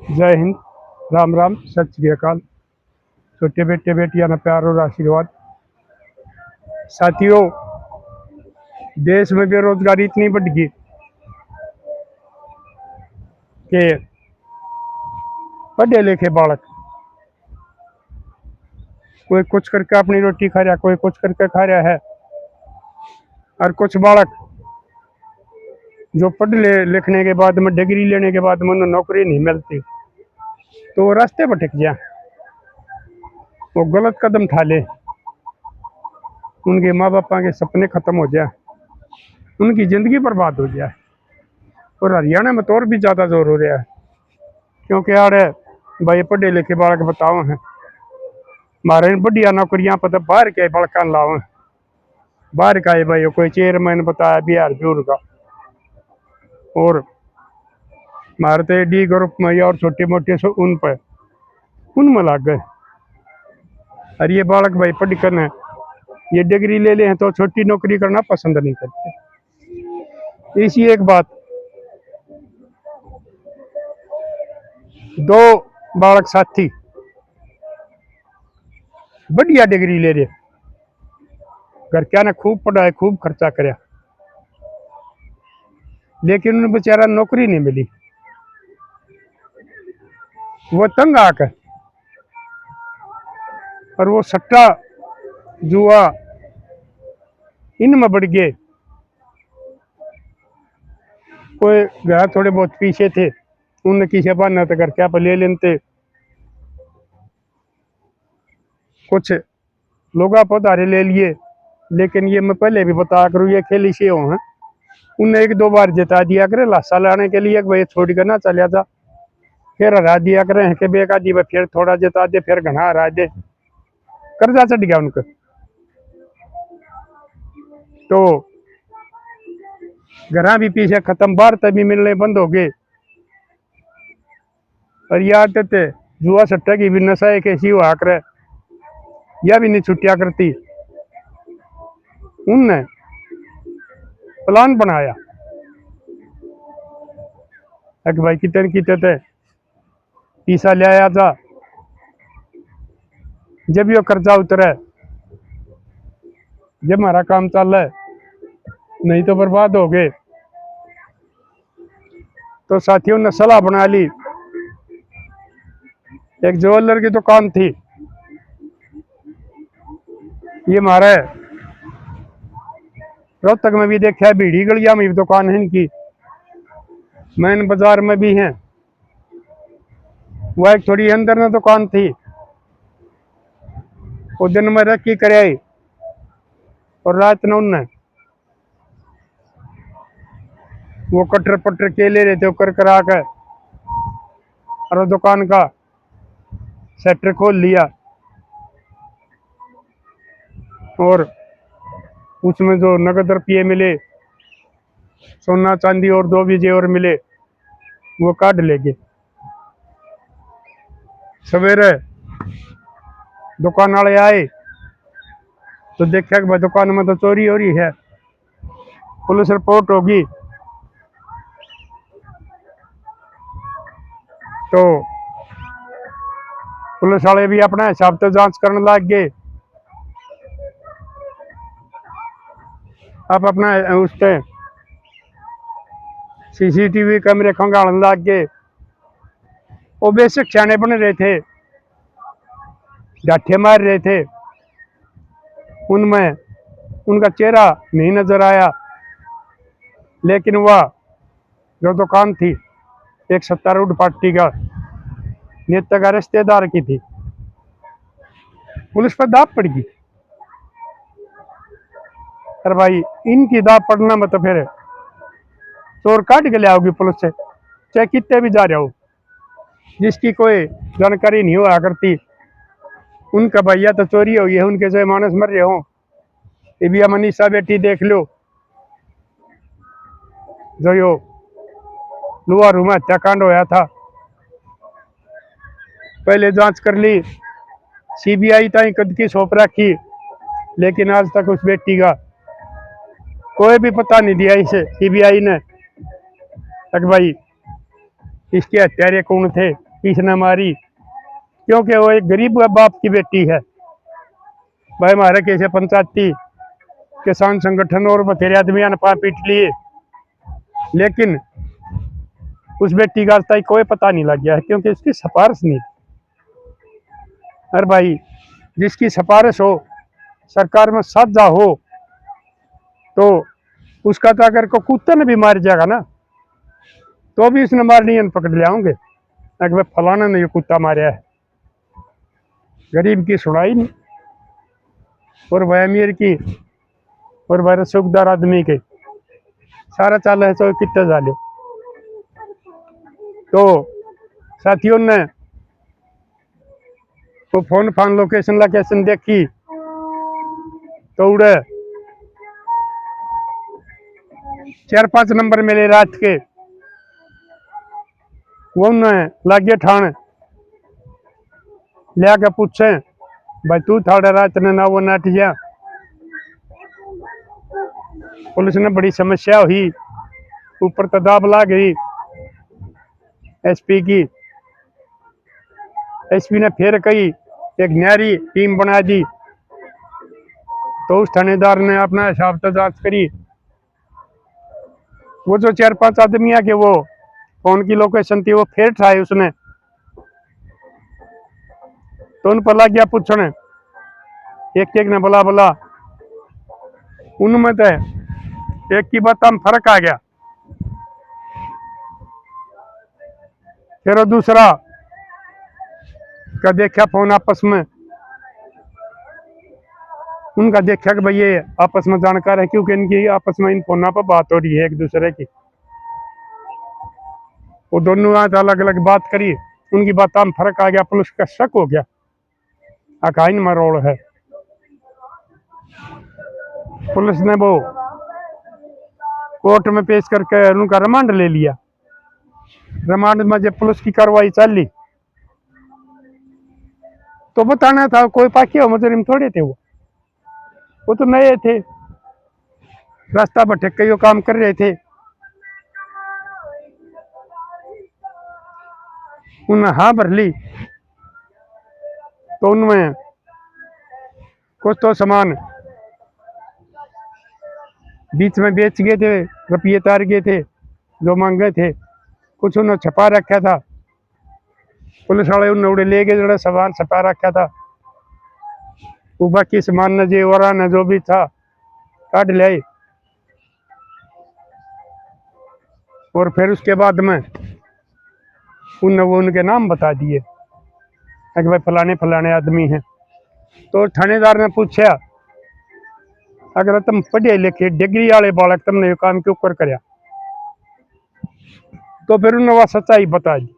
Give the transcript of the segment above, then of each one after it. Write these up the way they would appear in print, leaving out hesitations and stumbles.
जय हिंद, राम राम, सत श्री अकाल। छोटे बेटे बेटियां ना प्यार और आशीर्वाद। साथियों, देश में बेरोजगारी इतनी बढ़ गई कि पढ़े लिखे बालक कोई कुछ करके अपनी रोटी खा रहा, कोई कुछ करके खा रहा है, और कुछ बालक जो पढ़ लिखने के बाद में, डिग्री लेने के बाद में उन्हें नौकरी नहीं मिलती, तो वो रास्ते भटक गया, वो गलत कदम उठा ले, उनके माँ बापा के सपने खत्म हो जाए, उनकी जिंदगी बर्बाद हो जाए। और हरियाणा में तो और भी ज़्यादा जोर हो रहा है, क्योंकि यार भाई पढ़े लिखे बालक बताओ हैं, हमारे बढ़िया नौकरियां पता बाहर के बालका लाओ, बाहर का है भाई, कोई चेयरमैन बताया बिहार ब्यूर का, और हमारे तो डी ग्रुप में और छोटे मोटे सो उन पर उनमें लग गए। और ये बालक भाई पढ़ कर ये डिग्री ले ले हैं तो छोटी नौकरी करना पसंद नहीं करते। इसी एक बात, दो बालक साथी बढ़िया डिग्री ले रहे, घर क्या ने खूब पढ़ाया, खूब खर्चा कराया, लेकिन उन्हें बेचारा नौकरी नहीं मिली। वो तंग आकर और वो सट्टा जुआ इनमें बढ़ गए। कोई घर थोड़े बहुत पीछे थे, उनने किसी बहाना तो घर क्या पर ले लेते, कुछ लोग आप उधारे ले लिए। लेकिन ये मैं पहले भी बता करूँ, ये खेली से हो हैं, उन्हें एक दो बार जिता दिया करे लाशा लाने के लिए, भाई छोड़ कर ना चलिया था, फिर हरा दिया करे हैं कि बेका दी फिर थोड़ा जिता दे, फिर घना हरा दे, कर्जा चढ़ गया उनको। तो घर भी पीछे खत्म, बाहर तभी मिलने बंद हो गए। और ये आदत जुआ सट्टा की भी नशा एक ऐसी हुआ करे, यह भी नहीं छुट्टिया करती। उनने प्लान बनाया कि भाई कितने कितने पैसा ले आया था, जब ये कर्जा उतरे, जब हमारा काम चल रहा है, नहीं तो बर्बाद हो गए। तो साथियों ने सलाह बना ली, एक ज्वेलर की दुकान थी, ये हमारे रोहतक में भी देखा है, भीड़ी गलिया में भी दुकान है इनकी, मैन बाजार में भी है। वह एक थोड़ी अंदर में दुकान थी, वो दिन में रखी कराई और रात में उनने वो कटर पटर के ले रहे थे, वो कर करा कर और दुकान का शटर खोल लिया, और उसमें जो नगद रुपये मिले, सोना चांदी और दो भी जेवर मिले, वो काट ले गए। सवेरे दुकान वाले आए तो देखा कि भाई दुकान में तो चोरी हो रही है, पुलिस रिपोर्ट होगी। तो पुलिस वाले भी अपना हिसाब से जांच करने लग गए, आप अपना उससे सीसीटीवी कैमरे खंगालने लग गए। वो बेशक सियाने बन रहे थे, डाठे मार रहे थे, उनमें उनका चेहरा नहीं नजर आया, लेकिन वह जो दुकान थी एक सत्तारूढ़ पार्टी का नेता का रिश्तेदार की थी। पुलिस पर दाब पड़ गई। अरे भाई, इनकी दाब पड़ना में तो फिर चोर काट के ले आओगी पुलिस से, चाहे कितने भी जा रहे हो, जिसकी कोई जानकारी नहीं हुआ करती, उनका भैया तो चोरी हो गई है, उनके जो मानस मर रहे हो। ये भी मनीषा बेटी देख लो, जो यो लुहारू में हत्याकांड होया था, पहले जांच कर ली, सीबीआई ताई कद की सौंप रखी, लेकिन आज तक उस बेटी का कोई भी पता नहीं दिया इसे सीबीआई ने, तक भाई इसके हत्यारे कौन थे, इसने मारी, क्योंकि वो एक गरीब बाप की बेटी है। भाई हमारे कैसे पंचायती किसान संगठन और बथेरे आदमी ने पा पीट लिए, लेकिन उस बेटी का आज तक कोई पता नहीं लग गया है, क्योंकि इसकी सिफारिश नहीं। अरे भाई, जिसकी सिफारिश हो, सरकार में साझा हो, तो उसका तो अगर को कुत्ते ने भी मार जाएगा ना, तो भी उसने मारनी पकड़ ले आओगे अगर भाई फलाना ने ये कुत्ता मारा है। गरीब की सुनाई नहीं, और वह अमीर की, और वह सुखदार आदमी के सारा चाल है, तो कितने जाले। तो साथियों ने वो फोन फान लोकेशन देखी, तो उड़े 4-5 नंबर मिले रात के, वो लागे ठाण लिया के पूछे, भाई तू थाड़े रात ने ना वो नाट गया। पुलिस ने बड़ी समस्या हुई, ऊपर तो दाब ला गई एसपी की। एसपी ने फिर कही एक न्यारी टीम बना दी, तो उस थानेदार ने अपना हिसाब से जांच करी। वो जो 4-5 आदमी के वो फोन की लोकेशन थी, वो फिर ट्राई उसने, तो उन पर लग गया पूछने, एक एक ने बोला बोला, उनमें तो एक की बात हम फर्क आ गया। फिर वो दूसरा का देखा फोन आपस में, उनका देखा कि भाई ये आपस में जानकार है, क्योंकि इनकी आपस में इन फोन पर बात हो रही है एक दूसरे की। वो दोनों आज अलग अलग बात करी, उनकी बात में फर्क आ गया, पुलिस का शक हो गया अकाइन मरोड़ है। पुलिस ने वो कोर्ट में पेश करके उनका रिमांड ले लिया। रिमांड में जब पुलिस की कार्रवाई चली, तो बताना था कोई पाकी हो मुजरिम थोड़े थे, वो तो नए थे, रास्ता भटक के काम कर रहे थे। उन्हें हाँ भर ली, तो उनमें कुछ तो सामान बीच में बेच गए थे, रुपये तार गए थे जो मांगे थे, कुछ उन्होंने छपा रखा था। पुलिस वाले उन्हें उड़े ले गए, जो सामान छपा रखा था, वो बाकी सामान न जे और न जो भी था काट ले। और फिर उसके बाद में उन्हें वो उनके नाम बता दिए कि भाई फलाने फलाने आदमी हैं। तो थानेदार ने पूछा, अगर तुम पढ़े लिखे डिग्री वाले बालक तुमने ये काम क्यों कर करया, तो फिर उन्होंने वह सच्चाई बता दी,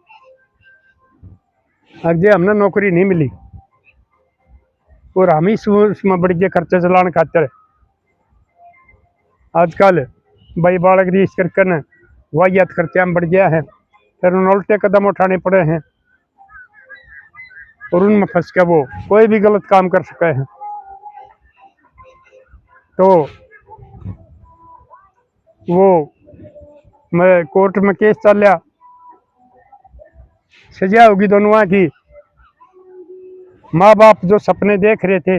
अगर हमने नौकरी नहीं मिली और हम ही उसमें बढ़ के खर्चे चलाने खातर आजकल भाई बालक रीस करके न वाहियात खर्चा में बढ़ गया है, फिर उन्हें उल्टे कदम उठाने पड़े हैं, और उनमें फंस के वो कोई भी गलत काम कर सके हैं। तो वो मैं कोर्ट में केस चल लिया, सजा होगी दोनों की। माँ बाप जो सपने देख रहे थे,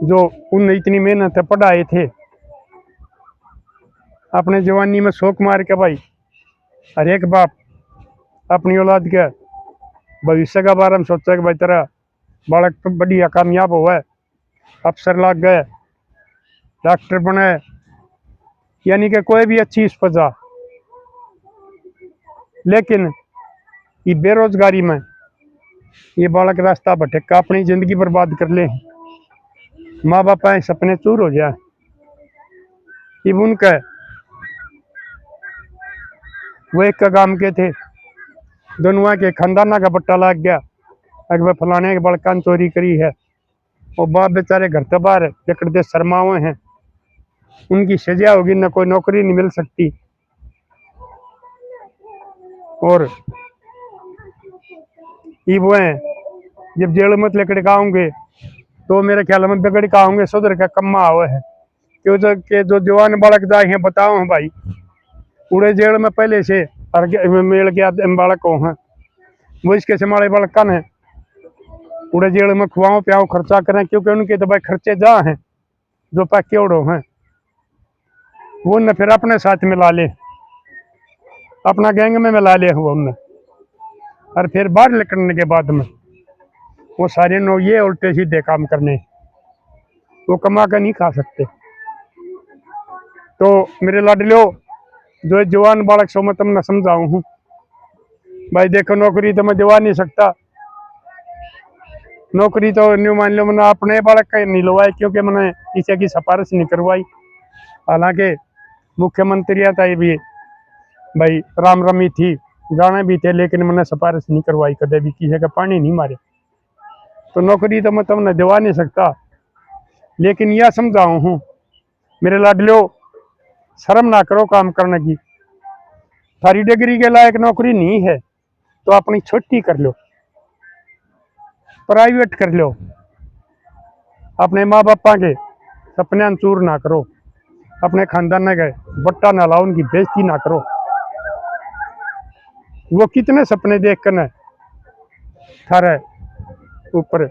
जो उन इतनी मेहनत से पढ़ाए थे, अपने जवानी में शौक मार के भाई हर एक बाप अपनी औलाद के भविष्य के बारे में सोचा कि भाई तेरा बालक तो बढ़िया कामयाब हुआ है, अफसर लग गए, डॉक्टर बने, यानी कि कोई भी अच्छी इस पर जा। लेकिन ये बेरोजगारी में ये बालक रास्ता भटक का अपनी जिंदगी बर्बाद कर ले, माँ बाप सपने चूर हो जाए। इब उनके वो एक का काम के थे, दोनों के खानदाना का पट्टा लग गया, अगर फलाने के बड़कान चोरी करी है, और बाप बेचारे घर से बाहर जकड़ते शर्मावे हैं, उनकी सजा होगी, न कोई नौकरी नहीं मिल सकती। और ये वो है जब जेल मत लेकर खाओगे, तो मेरे ख्याल में बिगड़ का होंगे, सुधर का कम्मा हुआ है, क्यों के जो जवान बालक जाए हैं बताओ हैं भाई, पूरे जेल में पहले से मेल के बालक हो हैं, वो इसके समाले बड़का ने पूरे जेल में खुआओ प्याओ खर्चा करें, क्योंकि उनके तो भाई खर्चे जा हैं जो पैके उड़ो हैं, वो उनने फिर अपने साथ मिला ले, अपना गैंग में मिला लिया हुआ उनने। और फिर बाहर निकलने के बाद में वो सारे नो ये उल्टे सीधे काम करने, वो कमा कर नहीं खा सकते। तो मेरे लाडलो जो जवान बालक सो मैं तुमने समझाऊं हूँ भाई, देखो नौकरी तो मैं दिवा नहीं सकता, नौकरी तो न्यू मान लो मैंने अपने बालक का नहीं लवाई, क्योंकि मैंने किसी की सिफारिश नहीं करवाई। हालांकि मुख्यमंत्री आता है भी भाई राम रमी थी, गाने भी थे, लेकिन मैंने सिफारिश नहीं करवाई, कदे भी किसी का पानी नहीं मारे। तो नौकरी तो मैं तुमने दिवा नहीं सकता, लेकिन यह समझाऊं हूँ मेरे लाडलो, शर्म ना करो काम करने की। थारी डिग्री के लायक नौकरी नहीं है तो अपनी छोटी कर लो, प्राइवेट कर लो, अपने माँ बापा के सपने चूर ना करो, अपने खानदान के बट्टा ना लाओ, उनकी बेइज्जती ना करो। वो कितने सपने देख कर न थारे ऊपर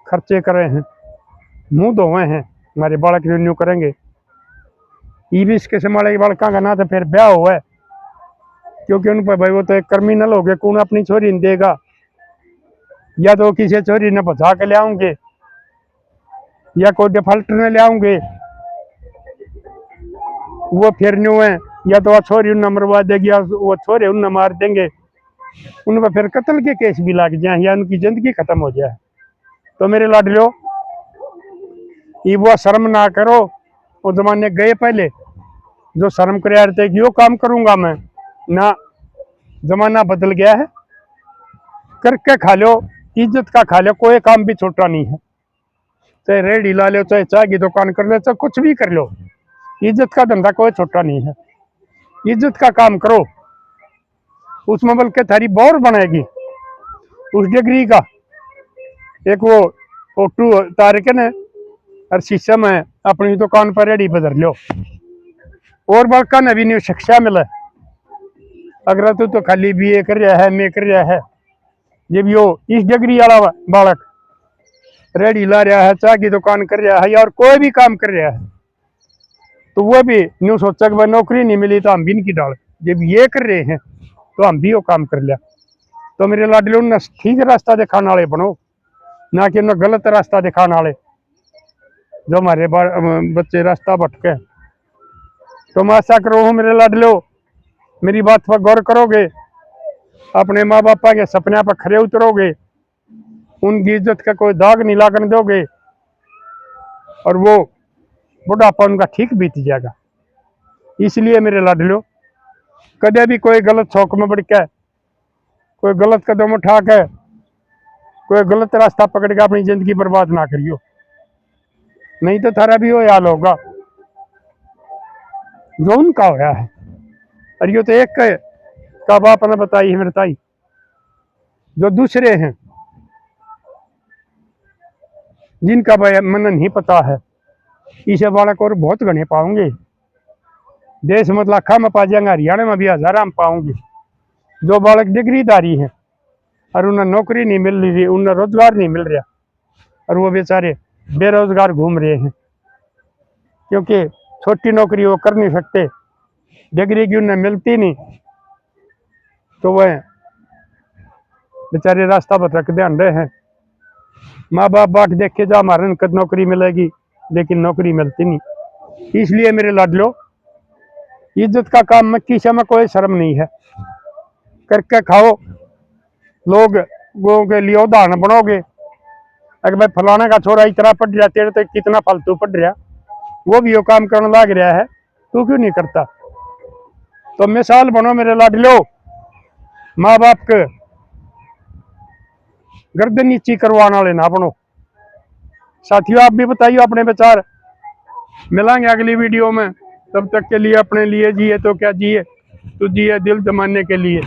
खर्चे करे हैं, मुंह धोए हैं, हमारे बालक रिन्यू करेंगे। ये भी इसके समाले बालका का ना तो फिर ब्याह हुआ है, क्योंकि उन पर भाई वो तो एक क्रिमिनल हो गए, कौन अपनी छोरी नहीं देगा, या तो किसी छोरी ने बचा के ले आऊंगे, या कोई डिफॉल्टर ने ले आऊंगे, वो फिर न्यू है, या तो वो छोरी उन्हें मरवा देगी, या वो छोरे उन्हें मार देंगे, उन पर फिर कत्ल के केस भी लग जाए, या उनकी जिंदगी खत्म हो जाए। तो मेरे लाडलो ये वो शर्म ना करो, वो जमाने गए पहले जो शर्म कर रहे थे कि यो काम करूंगा मैं ना, जमाना बदल गया है, करके खा लो, इज्जत का खा लो, कोई काम भी छोटा नहीं है, चाहे रेडी ला लो, चाहे चाय की दुकान कर लो, चाहे कुछ भी कर लो, इज्जत का धंधा कोई छोटा नहीं है। इज्जत का काम करो, उसमें बल्कि थारी बौर बनेगी उस डिग्री का। एक वो फोटो उतार के न और शीशा में अपनी दुकान पर रेडी बदल लो, और बड़का ने भी नहीं शिक्षा मिले। अगर तू तो खाली BA कर रहा है, मैं कर रहा है, जब यो इस डिग्री वाला बालक रेडी ला रहा है, चाय की दुकान कर रहा है, या और कोई भी काम कर रहा है, तो वो भी न्यू सोचा कि भाई नौकरी नहीं मिली तो हम भी इनकी डाल, जब ये कर रहे हैं तो हम भी वो काम कर लिया। तो मेरे लाडले उन्हें ठीक रास्ता दिखाने वाले बनो, ना कि उन्हें गलत रास्ता दिखाने वाले, जो हमारे बच्चे रास्ता भटके। तो मैं ऐसा करो हूँ मेरे लाडलो, मेरी बात पर गौर करोगे, अपने माँ बापा के सपने पर खरे उतरोगे, उनकी इज्जत का कोई दाग नहीं लागने दोगे, और वो बुढ़ापा उनका ठीक बीत जाएगा। इसलिए मेरे लाडलो कदे भी कोई गलत शौक में बढ़ के, कोई गलत कदम उठा के, कोई गलत रास्ता पकड़ के अपनी जिंदगी बर्बाद ना करियो, नहीं तो थारा भी वो हाल होगा जो उनका होया है। और ये तो एक का बाप ने बताई है मेरे ताई, जो दूसरे हैं जिनका भाई मन नहीं पता है, इसे बालक और बहुत घने पाऊंगे, देश में लाखा में पा जाएंगे, हरियाणा में भी हजारा में पाऊंगी, जो बालक डिग्रीधारी है और उन्हें नौकरी नहीं मिल रही, उन्हें रोजगार नहीं मिल रहा, और वो बेचारे बेरोजगार घूम रहे हैं, क्योंकि छोटी नौकरी वो कर नहीं सकते, डिग्री की उन्हें मिलती नहीं, तो वह बेचारे रास्ता भटक ध्यान रहे हैं। माँ बाप बाट देखे जा हमारे कद नौकरी मिलेगी, लेकिन नौकरी मिलती नहीं। इसलिए मेरे लाडलो इज्जत का काम में किसी में कोई शर्म नहीं है, करके खाओ, लोगों के लिए उदाहरण बनोगे। अगर भाई फलाना का छोरा इतना पढ़ रहा, तेरे तो कितना फालतू पढ़ रहा, वो भी वो काम करने लग रहा है, तू क्यों नहीं करता? तो मिसाल बनो मेरे लाडलो, माँ बाप के गर्दन नीची करवाने वाले ना बनो। साथियों आप भी बताइए अपने विचार, मिलेंगे अगली वीडियो में, तब तक के लिए अपने लिए जिए तो क्या जिए, तो जिए दिल जमाने के लिए।